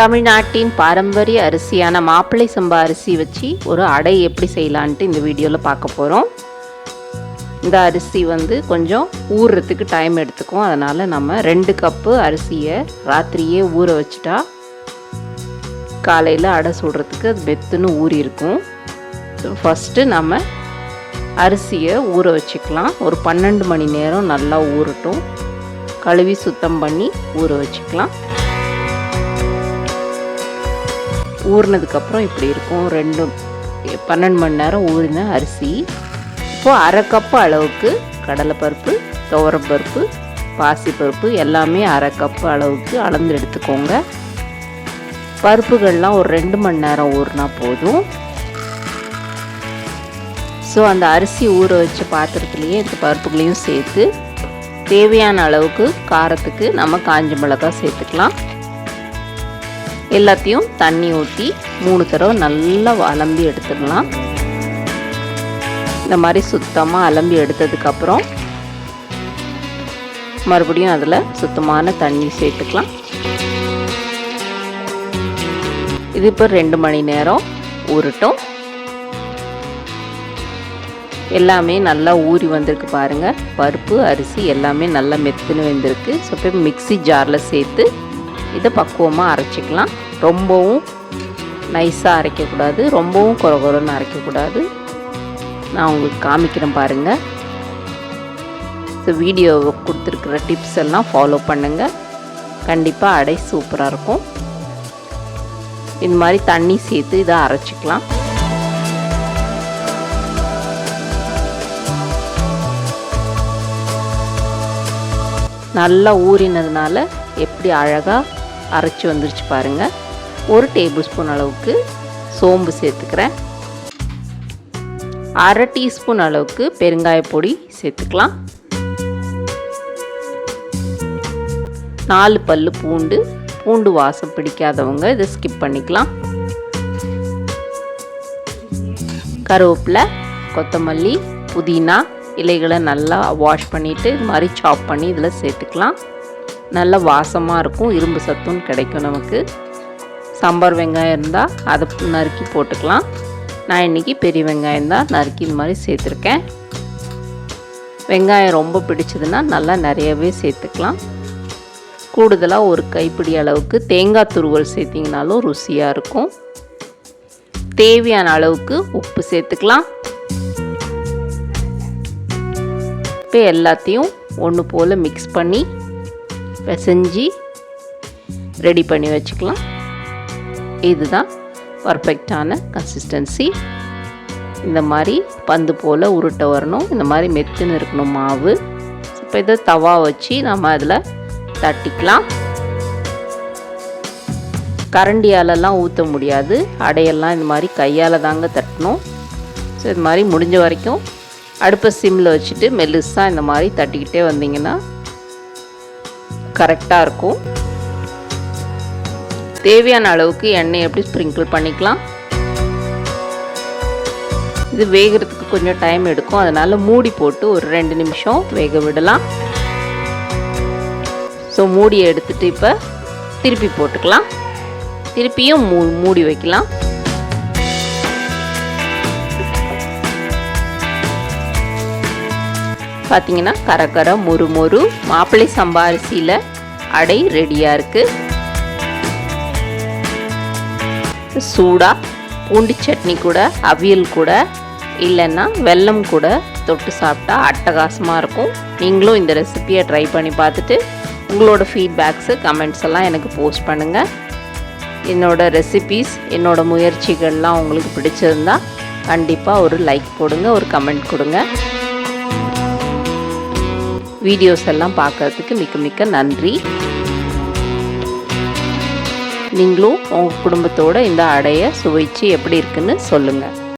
தமிழ்நாட்டின் பாரம்பரிய அரிசியான மாப்பிள்ளை சம்பா அரிசி வச்சு ஒரு அடை எப்படி செய்யலான்ட்டு இந்த வீடியோவில் பார்க்க போகிறோம். இந்த அரிசி கொஞ்சம் ஊறுறதுக்கு டைம் எடுத்துக்கும். அதனால் நம்ம 2 கப்பு அரிசியை ராத்திரியே ஊற வச்சுட்டா காலையில் அடை சுடுறதுக்கு அது மெத்துன்னு ஊறி இருக்கும். ஃபஸ்ட்டு நம்ம அரிசியை ஊற வச்சுக்கலாம். ஒரு 12 மணி நேரம் நல்லா ஊறட்டும். கழுவி சுத்தம் பண்ணி ஊற வச்சுக்கலாம். ஊறினதுக்கப்புறம் இப்படி இருக்கும். 12 மணி நேரம் ஊறின அரிசி. இப்போது அரை கப்பு அளவுக்கு கடலைப்பருப்பு, துவரப்பருப்பு, பாசிப்பருப்பு எல்லாமே அரை கப்பு அளவுக்கு அளந்து எடுத்துக்கோங்க. பருப்புகள்லாம் ஒரு 2 மணி நேரம் ஊறினா போதும். ஸோ அந்த அரிசி ஊற வச்ச பாத்திரத்துலேயே இந்த பருப்புகளையும் சேர்த்து தேவையான அளவுக்கு காரத்துக்கு நம்ம காஞ்ச மிளகாய் சேர்த்துக்கலாம். எல்லாத்தையும் தண்ணி ஊற்றி 3 தடவை நல்லா அலம்பி எடுத்துடலாம். இந்த மாதிரி சுத்தமாக அலம்பி எடுத்ததுக்கப்புறம் மறுபடியும் அதில் சுத்தமான தண்ணி சேர்த்துக்கலாம். இது இப்போ 2 மணி நேரம் ஊறட்டும். எல்லாமே நல்லா ஊறி வந்திருக்கு பாருங்கள். பருப்பு அரிசி எல்லாமே நல்லா மெத்துன்னு வெந்திருக்கு. ஸோ இப்போ மிக்ஸி ஜாரில் சேர்த்து இதை பக்குவமாக அரைச்சிக்கலாம். ரொம்பவும் நைஸாக அரைக்கக்கூடாது, ரொம்பவும் குறகுறன்னு அரைக்கக்கூடாது. நான் உங்களுக்கு காமிக்கிறேன் பாருங்கள். ஸோ வீடியோவை கொடுத்துருக்குற டிப்ஸ் எல்லாம் ஃபாலோ பண்ணுங்கள். கண்டிப்பாக அடை சூப்பராக இருக்கும். இந்த மாதிரி தண்ணி சேர்த்து இதை அரைச்சிக்கலாம். நல்லா ஊறினதுனால எப்படி அழகாக அரைச்சி வந்துருச்சு பாருங்கள். 1 டேபிள் ஸ்பூன் அளவுக்கு சோம்பு சேர்த்துக்கிறேன். அரை டீஸ்பூன் அளவுக்கு பெருங்காய பொடி சேர்த்துக்கலாம். 4 பல்லு பூண்டு வாசம் பிடிக்காதவங்க இதை ஸ்கிப் பண்ணிக்கலாம். கருவேப்பிலை, கொத்தமல்லி, புதினா இலைகளை நல்லா வாஷ் பண்ணிவிட்டு இது மாதிரி சாப் பண்ணி இதில் சேர்த்துக்கலாம். நல்ல வாசமாக இருக்கும். இரும்பு சத்தும் கிடைக்கும் நமக்கு. சாம்பார் வெங்காயம் இருந்தால் அதை நறுக்கி போட்டுக்கலாம். நான் இன்றைக்கி பெரிய வெங்காயம் தான் நறுக்கி இந்த மாதிரி சேர்த்துருக்கேன். வெங்காயம் ரொம்ப பிடிச்சதுன்னா நல்லா நிறையவே சேர்த்துக்கலாம். கூடுதலாக ஒரு கைப்பிடி அளவுக்கு தேங்காய் துருவல் சேர்த்திங்கனாலும் ருசியாக இருக்கும். தேவையான அளவுக்கு உப்பு சேர்த்துக்கலாம். இப்போ எல்லாத்தையும் ஒன்று போல் மிக்ஸ் பண்ணி பிசைஞ்சு ரெடி பண்ணி வச்சுக்கலாம். இதுதான் பர்ஃபெக்டான கன்சிஸ்டன்சி. இந்த மாதிரி பந்து போல் உருட்டை வரணும். இந்த மாதிரி மெத்துன்னு இருக்கணும் மாவு. இப்போ இதை தவா வச்சு நம்ம அதில் தட்டிக்கலாம். கரண்டியாலெல்லாம் ஊற்ற முடியாது. அடையெல்லாம் இந்த மாதிரி கையால் தாங்க தட்டணும். ஸோ இது மாதிரி முடிஞ்ச வரைக்கும் அடுப்பை சிம்மில் வச்சுட்டு மெல்லுசாக இந்த மாதிரி தட்டிக்கிட்டே வந்தீங்கன்னா கரெக்டாக இருக்கும். தேவையான அளவுக்கு எண்ணெய் எப்படி ஸ்ப்ரிங்கிள் பண்ணிக்கலாம். இது வேகிறதுக்கு கொஞ்சம் டைம் எடுக்கும். அதனால் மூடி போட்டு ஒரு 2 நிமிஷம் வேக விடலாம். ஸோ மூடியை எடுத்துகிட்டு இப்போ திருப்பி போட்டுக்கலாம். திருப்பியும் மூடி வைக்கலாம். பார்த்தீங்கன்னா கரகர மொறு மாப்பிள்ளை சம்பா அரிசியில் அடை ரெடியாக இருக்குது. சூடாக பூண்டு சட்னி கூட, அவியல் கூட, இல்லைன்னா வெல்லம் கூட தொட்டு சாப்பிட்டா அட்டகாசமாக இருக்கும். நீங்களும் இந்த ரெசிபியை ட்ரை பண்ணி பார்த்துட்டு உங்களோட ஃபீட்பேக்ஸு கமெண்ட்ஸ் எல்லாம் எனக்கு போஸ்ட் பண்ணுங்கள். என்னோடய ரெசிபீஸ், என்னோடய முயற்சிகள்லாம் உங்களுக்கு பிடிச்சிருந்தா கண்டிப்பாக ஒரு லைக் போடுங்க, ஒரு கமெண்ட் கொடுங்க. வீடியோஸ் எல்லாம் பார்க்கறதுக்கு மிக்க நன்றி. நீங்களும் உங்கள் குடும்பத்தோடு இந்த அடையை சுவைச்சு எப்படி இருக்குன்னு சொல்லுங்கள்.